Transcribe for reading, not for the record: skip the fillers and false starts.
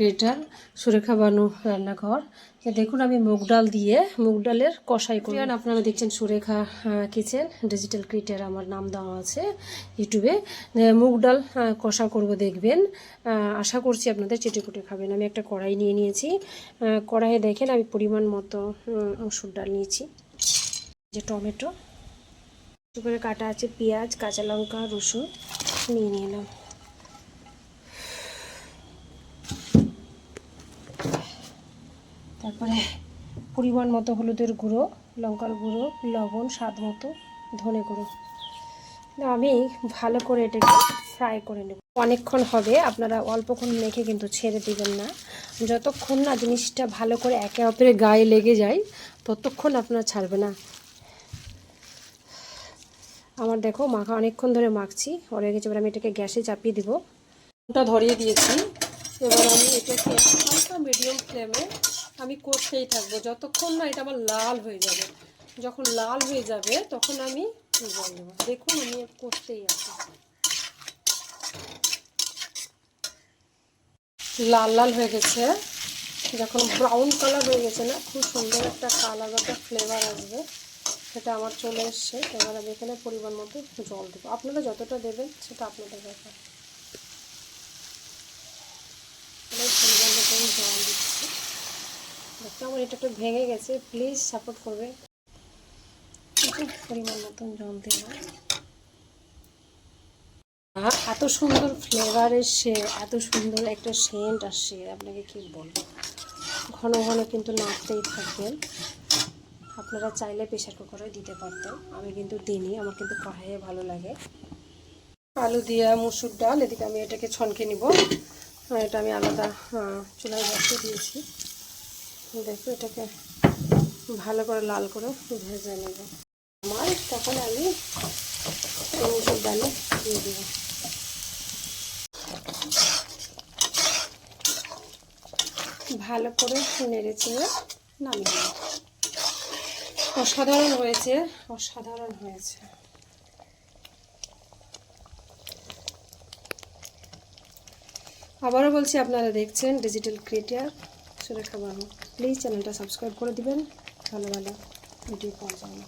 Creator Surekha Banu রান্নাঘর। দেখুন আমি মুগ ডাল দিয়ে মুগ ডালের কষাই করি। আপনারা দেখছেন সুরেখা কিচেন ডিজিটাল ক্রিয়েটার, আমার নাম দেওয়া আছে ইউটিউবে। মুগ ডাল কষা করব দেখবেন, আশা করছি আপনাদের চেটেপুটে খাবেন। আমি একটা কড়াই নিয়ে নিয়েছি, কড়াইয়ে দেখেন আমি পরিমাণ মতো মসুর ডাল নিয়েছি, যে টমেটো করে কাটা আছে, পেঁয়াজ, কাঁচা লঙ্কা, রসুন নিয়ে নিলাম। তারপরে পরিমাণ মতো হলুদের গুঁড়ো, লঙ্কার গুঁড়ো, লবণ, স্বাদ মতো ধনে গুঁড়ো। আমি ভালো করে এটাকে ফ্রাই করে নেব। অনেকক্ষণ হবে, আপনারা অল্পক্ষণ মেখে কিন্তু ছেড়ে দিবেন না। যতক্ষণ না জিনিসটা ভালো করে একে অপরের গায়ে লেগে যায় ততক্ষণ আপনারা ছাড়বে না। আমার দেখো মাখা অনেকক্ষণ ধরে মাখছি, হয়ে গেছে। এবার আমি এটাকে গ্যাসে চাপিয়ে দিব। ওটা ধরিয়ে দিয়েছি। এবার আমি এটাকে হালকা মিডিয়াম ফ্লেমে আমি কষতেই থাকবো যতক্ষণ না এটা আমার লাল হয়ে যাবে। যখন লাল হয়ে যাবে তখন আমি জল দেবো। দেখুন আমি কষতেই আছি, লাল লাল হয়ে গেছে। যখন ব্রাউন কালার হয়ে গেছে না, খুব সুন্দর একটা কালার, একটা ফ্লেভার আসবে, সেটা আমার চলে এসছে। এবার আমি এখানে পরিমাণ মতো জল দেবো। আপনারা যতটা দেবেন সেটা আপনাদের ব্যাপার। পরিমাণ মতো জল দিচ্ছি। দেখতে আমার এটা একটু ভেঙে গেছে, প্লিজ সাপোর্ট করবে। পরিমাণ মতন জল দেবো। এত সুন্দর ফ্লেভার এসছে, এত সুন্দর একটা সেন্ট আসছে, আপনাকে কি বলবো। ঘন ঘন কিন্তু নাড়তেই থাকবেন। আপনারা চাইলে প্রেশার কুকারে দিতে পারতেন, আমি কিন্তু দিইনি, আমার কিন্তু কড়াইয়ে ভালো লাগে। আলু দিয়ে মসুর ডাল, এদিকে আমি এটাকে ছনকে নিব। এটা আমি আলাদা চুলায় বসিয়ে দিয়েছি। দেখো এটাকে ভালো করে লাল করে ভেজে নেব। আমার তখন আমি মসুর ডালে দিয়ে দেব। ভালো করে নেড়ে চেড়ে নামিয়ে দেব। অসাধারণ হয়েছে, অসাধারণ হয়েছে। আবারও বলছি, আপনারা দেখছেন digital creator Surekha Banu. Please চ্যানেলটা সাবস্ক্রাইব করে দিবেন, ভালো ভালো ভিডিও পাওয়ার জন্য।